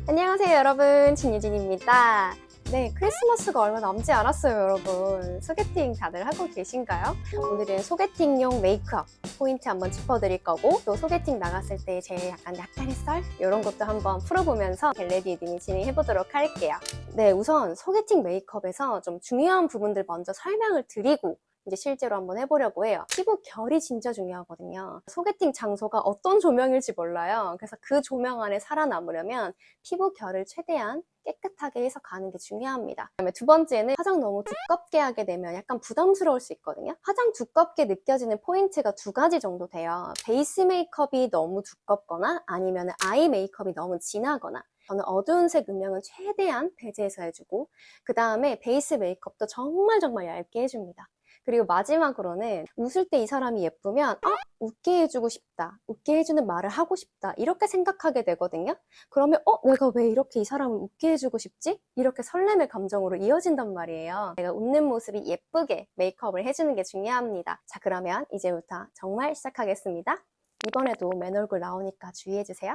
안녕하세요 여러분, 진유진입니다. 네, 크리스마스가 얼마 남지 않았어요 여러분. 소개팅 다들 하고 계신가요? 오늘은 소개팅용 메이크업 포인트 한번 짚어드릴 거고, 또 소개팅 나갔을 때 제일 약간의 썰? 이런 것도 한번 풀어보면서 겟레디딩 진행해보도록 할게요. 네, 우선 소개팅 메이크업에서 좀 중요한 부분들 먼저 설명을 드리고 이제 실제로 한번 해보려고 해요. 피부 결이 진짜 중요하거든요. 소개팅 장소가 어떤 조명일지 몰라요. 그래서 그 조명 안에 살아남으려면 피부 결을 최대한 깨끗하게 해서 가는 게 중요합니다. 그다음에 두 번째는 화장 너무 두껍게 하게 되면 약간 부담스러울 수 있거든요. 화장 두껍게 느껴지는 포인트가 두 가지 정도 돼요. 베이스 메이크업이 너무 두껍거나 아니면 아이 메이크업이 너무 진하거나. 저는 어두운 색 음영은 최대한 배제해서 해주고, 그 다음에 베이스 메이크업도 정말 얇게 해줍니다. 그리고 마지막으로는 웃을 때 이 사람이 예쁘면 웃게 해주고 싶다, 웃게 해주는 말을 하고 싶다, 이렇게 생각하게 되거든요. 그러면 내가 왜 이렇게 이 사람을 웃게 해주고 싶지? 이렇게 설렘의 감정으로 이어진단 말이에요. 내가 웃는 모습이 예쁘게 메이크업을 해주는 게 중요합니다. 자, 그러면 이제부터 정말 시작하겠습니다. 이번에도 맨 얼굴 나오니까 주의해주세요.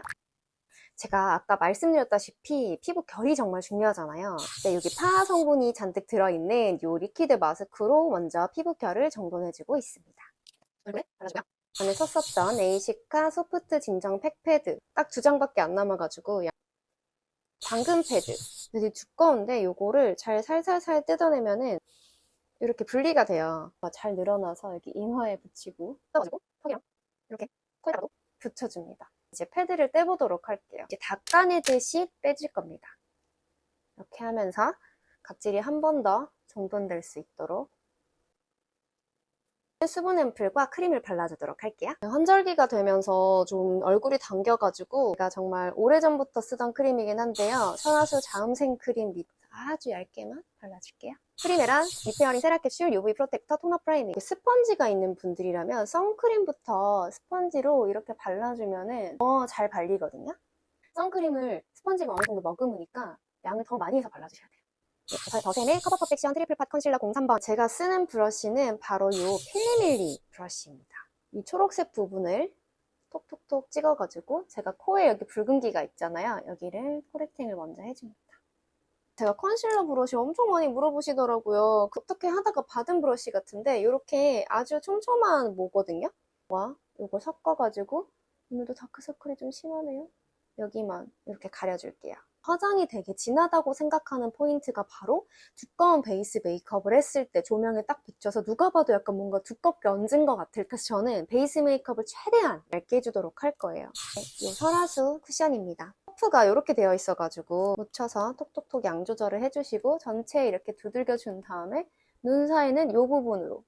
제가 아까 말씀드렸다시피 피부 결이 정말 중요하잖아요. 네, 여기 파 성분이 잔뜩 들어있는 이 리퀴드 마스크로 먼저 피부 결을 정돈해주고 있습니다. 얼굴에 발라주고요. 전에 썼었던 에이시카 소프트 진정 팩 패드 딱 2장밖에 안 남아가지고 당근 패드, 되게 두꺼운데 이거를 잘 살살살 뜯어내면은 이렇게 분리가 돼요. 잘 늘어나서 여기 이마에 붙이고 뜯어가지고 턱이랑 이렇게 코에다가도 붙여줍니다. 이제 패드를 떼보도록 할게요. 이제 닦아내듯이 빼줄 겁니다. 이렇게 하면서 각질이 한 번 더 정돈될 수 있도록 수분 앰플과 크림을 발라주도록 할게요. 환절기가 되면서 좀 얼굴이 당겨가지고 제가 정말 오래전부터 쓰던 크림이긴 한데요. 선화수 자음생 크림 밑 아주 얇게만 발라줄게요. 크림에랑 리페어링 세라캡슐, UV 프로텍터, 토너 프라이밍. 스펀지가 있는 분들이라면 선크림부터 스펀지로 이렇게 발라주면 더 잘 발리거든요. 선크림을 스펀지가 어느 정도 머금으니까 양을 더 많이 해서 발라주셔야 돼요. 더샘의 커버 퍼펙션 트리플 팟 컨실러 03번. 제가 쓰는 브러쉬는 바로 이 필리밀리 브러쉬입니다. 이 초록색 부분을 톡톡톡 찍어가지고 제가 코에 여기 붉은기가 있잖아요. 여기를 코렉팅을 먼저 해줍니다. 제가 컨실러 브러쉬 엄청 많이 물어보시더라고요. 어떻게 하다가 받은 브러쉬 같은데 이렇게 아주 촘촘한 모거든요. 이걸 섞어가지고 오늘도 다크서클이 좀 심하네요. 여기만 이렇게 가려줄게요. 화장이 되게 진하다고 생각하는 포인트가 바로 두꺼운 베이스 메이크업을 했을 때 조명에 딱 비춰서 누가 봐도 약간 뭔가 두껍게 얹은 것 같을 때 저는 베이스 메이크업을 최대한 얇게 해주도록 할 거예요. 네, 이 설화수 쿠션입니다. 퍼프가 이렇게 되어 있어가지고 묻혀서 톡톡톡 양 조절을 해주시고 전체에 이렇게 두들겨준 다음에 눈 사이는 이 부분으로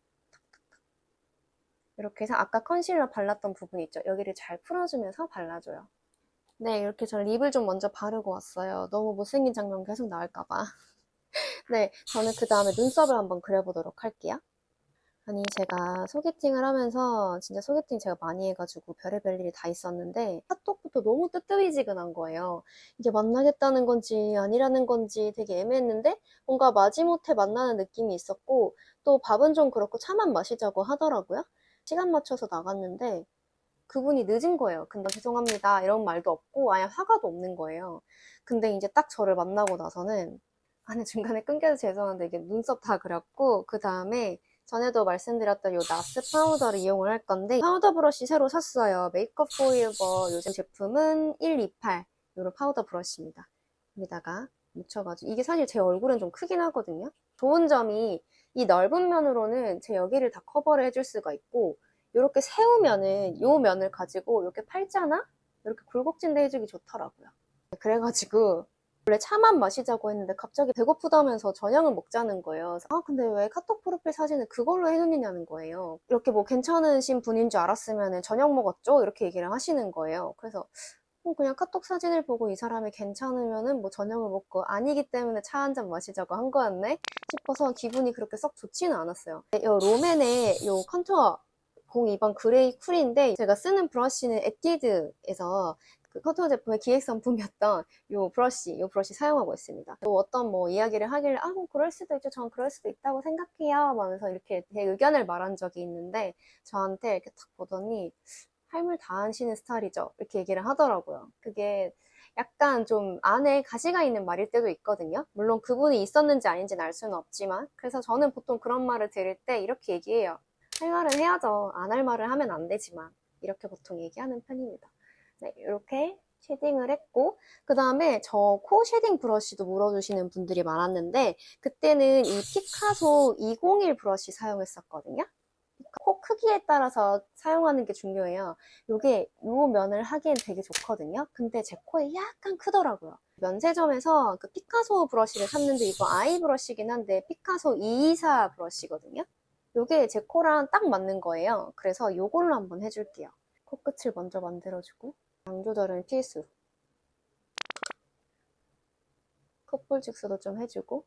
이렇게 해서 아까 컨실러 발랐던 부분 있죠? 여기를 잘 풀어주면서 발라줘요. 네, 이렇게 전 립을 좀 먼저 바르고 왔어요. 너무 못생긴 장면 계속 나올까봐. 네, 저는 그 다음에 눈썹을 한번 그려보도록 할게요. 아니, 제가 소개팅을 하면서 진짜 소개팅 제가 많이 해가지고 별의별 일이 다 있었는데 카톡부터 너무 뜨뜨미지근한 거예요. 이게 만나겠다는 건지 아니라는 건지 되게 애매했는데 뭔가 마지못해 만나는 느낌이 있었고, 또 밥은 좀 그렇고 차만 마시자고 하더라고요. 시간 맞춰서 나갔는데 그분이 늦은 거예요. 근데 죄송합니다 이런 말도 없고 아예 화가도 없는 거예요. 근데 이제 딱 저를 만나고 나서는 중간에 끊겨서 죄송한데 이게 눈썹 다 그렸고, 그 다음에 전에도 말씀드렸던 요 나스 파우더를 이용을 할 건데 파우더 브러쉬 새로 샀어요. 메이크업 포에버 요즘 제품은 128 요런 파우더 브러쉬입니다. 여기다가 묻혀가지고, 이게 사실 제 얼굴은 좀 크긴 하거든요. 좋은 점이 이 넓은 면으로는 제 여기를 다 커버를 해줄 수가 있고, 이렇게 세우면은 이 면을 가지고 이렇게 팔자나 이렇게 굴곡진데 해주기 좋더라고요. 그래가지고 원래 차만 마시자고 했는데 갑자기 배고프다면서 저녁을 먹자는 거예요. 근데 왜 카톡 프로필 사진을 그걸로 해놓느냐는 거예요. 이렇게 뭐 괜찮으신 분인 줄 알았으면 저녁 먹었죠? 이렇게 얘기를 하시는 거예요. 그래서 그냥 카톡 사진을 보고 이 사람이 괜찮으면은 뭐 저녁을 먹고, 아니기 때문에 차 한잔 마시자고 한 거였네 싶어서 기분이 그렇게 썩 좋지는 않았어요. 이 롬앤의 이 컨투어 02번 그레이 쿨인데 제가 쓰는 브러쉬는 에뛰드에서 그 컨투어 제품의 기획 상품이었던 이 브러쉬 사용하고 있습니다. 또 어떤 뭐 이야기를 하길래 뭐 그럴 수도 있죠, 전 그럴 수도 있다고 생각해요 하면서 이렇게 제 의견을 말한 적이 있는데, 저한테 이렇게 딱 보더니 할물 다 하시는 스타일이죠 이렇게 얘기를 하더라고요. 그게 약간 좀 안에 가시가 있는 말일 때도 있거든요. 물론 그분이 있었는지 아닌지는 알 수는 없지만, 그래서 저는 보통 그런 말을 들을 때 이렇게 얘기해요. 할 말은 해야죠. 안 할 말을 하면 안 되지만. 이렇게 보통 얘기하는 편입니다. 네, 이렇게 쉐딩을 했고, 그 다음에 저 코 쉐딩 브러쉬도 물어주시는 분들이 많았는데, 그때는 이 피카소 201 브러쉬 사용했었거든요. 코 크기에 따라서 사용하는 게 중요해요. 요게 요 면을 하기엔 되게 좋거든요. 근데 제 코에 약간 크더라고요. 면세점에서 그 피카소 브러쉬를 샀는데 이거 아이 브러쉬긴 한데 피카소 224 브러쉬거든요. 요게 제 코랑 딱 맞는 거예요. 그래서 요걸로 한번 해줄게요. 코끝을 먼저 만들어주고 양 조절은 필수. 콧볼 직수도 좀 해주고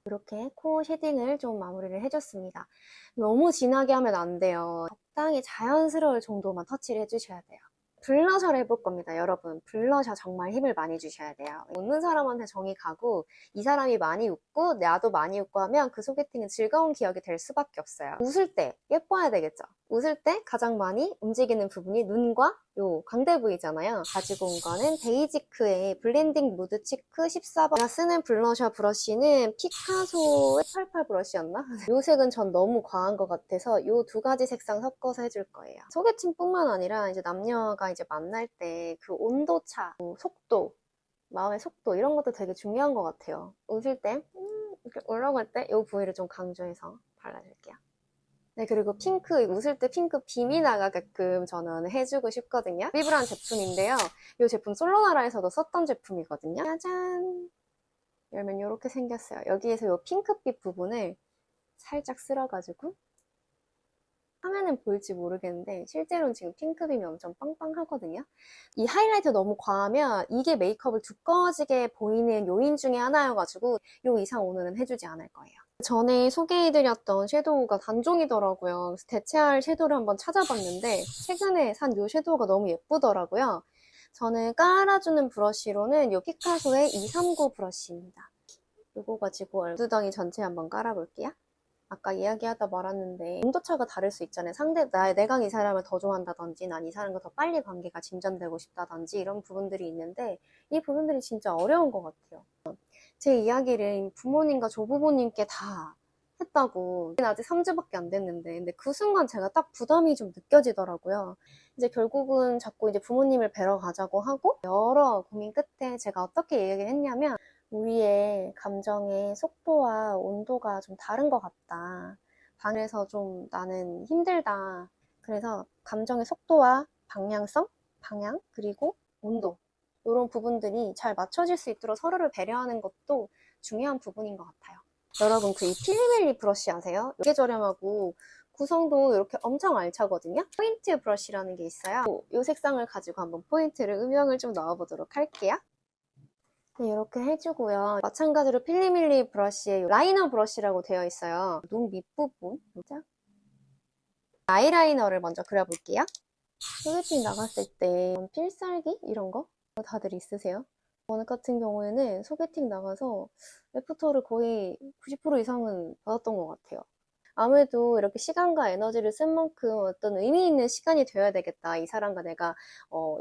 이렇게 코 쉐딩을 좀 마무리를 해줬습니다. 너무 진하게 하면 안 돼요. 적당히 자연스러울 정도만 터치를 해주셔야 돼요. 블러셔를 해볼 겁니다, 여러분. 블러셔 정말 힘을 많이 주셔야 돼요. 웃는 사람한테 정이 가고 이 사람이 많이 웃고 나도 많이 웃고 하면 그 소개팅은 즐거운 기억이 될 수밖에 없어요. 웃을 때 예뻐야 되겠죠. 웃을 때 가장 많이 움직이는 부분이 눈과 요 광대 부위잖아요. 가지고 온 거는 데이지크의 블렌딩 무드 치크 14번. 제가 쓰는 블러셔 브러쉬는 피카소의 88 브러쉬였나? 요 색은 전 너무 과한 것 같아서 요 두 가지 색상 섞어서 해줄 거예요. 소개팅뿐만 아니라 이제 남녀가 이제 만날 때 그 온도차, 속도, 마음의 속도 이런 것도 되게 중요한 것 같아요. 웃을 때 이렇게 올라갈 때 이 부위를 좀 강조해서 발라줄게요. 네, 그리고 핑크, 웃을 때 핑크 빔이 나가게끔 저는 해주고 싶거든요. 비브란 제품인데요. 이 제품 솔로나라에서도 썼던 제품이거든요. 짜잔! 열면 이렇게 생겼어요. 여기에서 이 핑크빛 부분을 살짝 쓸어가지고 화면은 보일지 모르겠는데 실제로는 지금 핑크빔이 엄청 빵빵하거든요. 이 하이라이터 너무 과하면 이게 메이크업을 두꺼워지게 보이는 요인 중에 하나여가지고 요 이상 오늘은 해주지 않을 거예요. 전에 소개해드렸던 섀도우가 단종이더라고요. 그래서 대체할 섀도우를 한번 찾아봤는데 최근에 산 요 섀도우가 너무 예쁘더라고요. 저는 깔아주는 브러쉬로는 요 피카소의 239 브러쉬입니다. 이거 가지고 얼두덩이 전체 한번 깔아볼게요. 아까 이야기하다 말았는데 온도차가 다를 수 있잖아요. 내가 이 사람을 더 좋아한다든지 난 이 사람과 더 빨리 관계가 진전되고 싶다든지 이런 부분들이 있는데 이 부분들이 진짜 어려운 것 같아요. 제 이야기를 부모님과 조부모님께 다 했다고. 아직 3주밖에 안 됐는데 근데 그 순간 제가 딱 부담이 좀 느껴지더라고요. 이제 결국은 자꾸 이제 부모님을 뵈러 가자고 하고 여러 고민 끝에 제가 어떻게 얘기를 했냐면 우리의 감정의 속도와 온도가 좀 다른 것 같다. 방에서 좀 나는 힘들다. 그래서 감정의 속도와 방향성, 방향, 그리고 온도 이런 부분들이 잘 맞춰질 수 있도록 서로를 배려하는 것도 중요한 부분인 것 같아요. 여러분 그 이 필리밀리 브러쉬 아세요? 이게 저렴하고 구성도 이렇게 엄청 알차거든요. 포인트 브러쉬라는 게 있어요. 이 색상을 가지고 한번 포인트를 음영을 좀 넣어보도록 할게요. 네, 이렇게 해주고요. 마찬가지로 필리밀리 브러쉬에 라이너 브러쉬라고 되어 있어요. 눈 밑부분, 진짜? 아이라이너를 먼저 그려볼게요. 소개팅 나갔을 때 필살기? 이런 거? 다들 있으세요? 저는 같은 경우에는 소개팅 나가서 애프터를 거의 90% 이상은 받았던 것 같아요. 아무래도 이렇게 시간과 에너지를 쓴 만큼 어떤 의미 있는 시간이 되어야 되겠다. 이 사람과 내가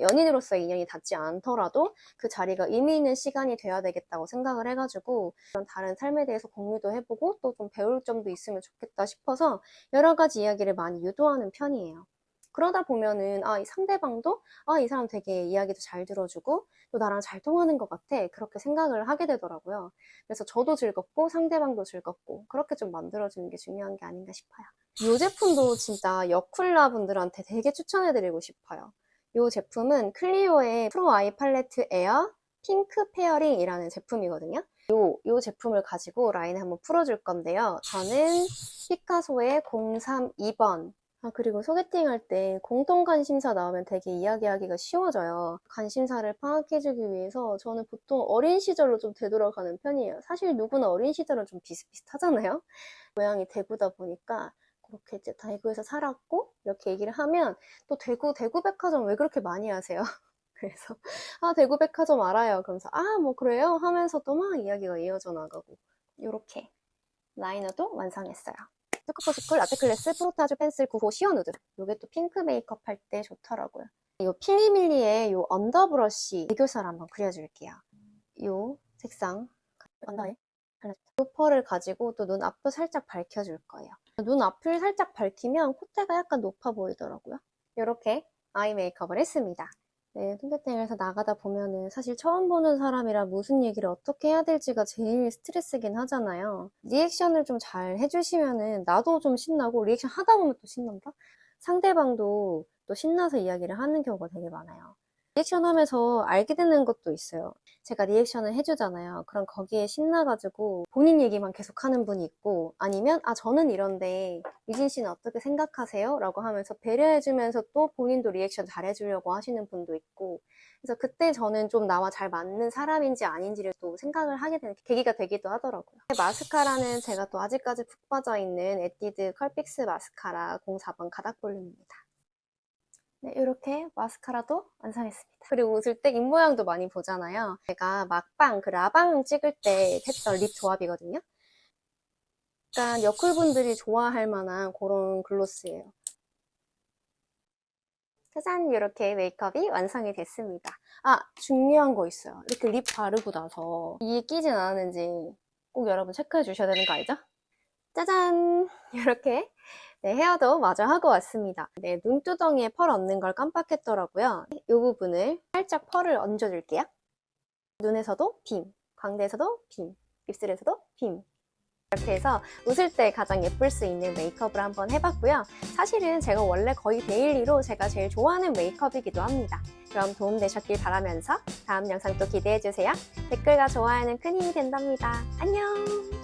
연인으로서 인연이 닿지 않더라도 그 자리가 의미 있는 시간이 되어야 되겠다고 생각을 해가지고 다른 삶에 대해서 공유도 해보고 또 좀 배울 점도 있으면 좋겠다 싶어서 여러 가지 이야기를 많이 유도하는 편이에요. 그러다 보면은 이 상대방도 이 사람 되게 이야기도 잘 들어주고 또 나랑 잘 통하는 것 같아 그렇게 생각을 하게 되더라고요. 그래서 저도 즐겁고 상대방도 즐겁고 그렇게 좀 만들어주는 게 중요한 게 아닌가 싶어요. 이 제품도 진짜 여쿨라 분들한테 되게 추천해드리고 싶어요. 이 제품은 클리오의 프로 아이 팔레트 에어 핑크 페어링이라는 제품이거든요. 이 제품을 가지고 라인을 한번 풀어줄 건데요. 저는 피카소의 032번 그리고 소개팅 할 때 공통 관심사 나오면 되게 이야기하기가 쉬워져요. 관심사를 파악해주기 위해서 저는 보통 어린 시절로 좀 되돌아가는 편이에요. 사실 누구나 어린 시절은 좀 비슷비슷하잖아요. 고향이 대구다 보니까 그렇게 이제 대구에서 살았고 이렇게 얘기를 하면 또 대구 백화점 왜 그렇게 많이 하세요? 그래서 대구 백화점 알아요. 그러면서 뭐 그래요? 하면서 또 막 이야기가 이어져 나가고 이렇게 라이너도 완성했어요. 스쿠퍼스쿨 라떼클래스 프로타주 펜슬 9호 시어누드. 이게 또 핑크 메이크업 할 때 좋더라고요. 이 필리밀리의 이 언더 브러쉬 애교살 한번 그려줄게요. 이 색상 언더에 이 펄을 가지고 또 눈 앞도 살짝 밝혀줄 거예요. 눈 앞을 살짝 밝히면 콧대가 약간 높아 보이더라고요. 이렇게 아이 메이크업을 했습니다. 네, 소개팅에서 나가다 보면은 사실 처음 보는 사람이라 무슨 얘기를 어떻게 해야 될지가 제일 스트레스긴 하잖아요. 리액션을 좀 잘 해주시면은 나도 좀 신나고 리액션 하다 보면 또 신난다? 상대방도 또 신나서 이야기를 하는 경우가 되게 많아요. 리액션 하면서 알게 되는 것도 있어요. 제가 리액션을 해주잖아요. 그럼 거기에 신나가지고 본인 얘기만 계속 하는 분이 있고, 아니면 아 저는 이런데 유진 씨는 어떻게 생각하세요? 라고 하면서 배려해주면서 또 본인도 리액션 잘해주려고 하시는 분도 있고, 그래서 그때 저는 좀 나와 잘 맞는 사람인지 아닌지를 또 생각을 하게 되는 계기가 되기도 하더라고요. 마스카라는 제가 또 아직까지 푹 빠져있는 에뛰드 컬픽스 마스카라 04번 가닥볼륨입니다. 네, 이렇게 마스카라도 완성했습니다. 그리고 웃을 때 입모양도 많이 보잖아요. 제가 막방, 라방 찍을 때 했던 립 조합이거든요. 약간 여쿨분들이 좋아할 만한 그런 글로스예요. 짜잔! 이렇게 메이크업이 완성이 됐습니다. 아, 중요한 거 있어요. 이렇게 립 바르고 나서 이에 끼진 않았는지 꼭 여러분 체크해 주셔야 되는 거 알죠? 짜잔! 이렇게 네, 헤어도 마저 하고 왔습니다. 네, 눈두덩이에 펄 얹는 걸 깜빡했더라고요. 이 부분을 살짝 펄을 얹어줄게요. 눈에서도 빔, 광대에서도 빔, 입술에서도 빔. 이렇게 해서 웃을 때 가장 예쁠 수 있는 메이크업을 한번 해봤고요. 사실은 제가 원래 거의 데일리로 제가 제일 좋아하는 메이크업이기도 합니다. 그럼 도움되셨길 바라면서 다음 영상 또 기대해주세요. 댓글과 좋아요는 큰 힘이 된답니다. 안녕!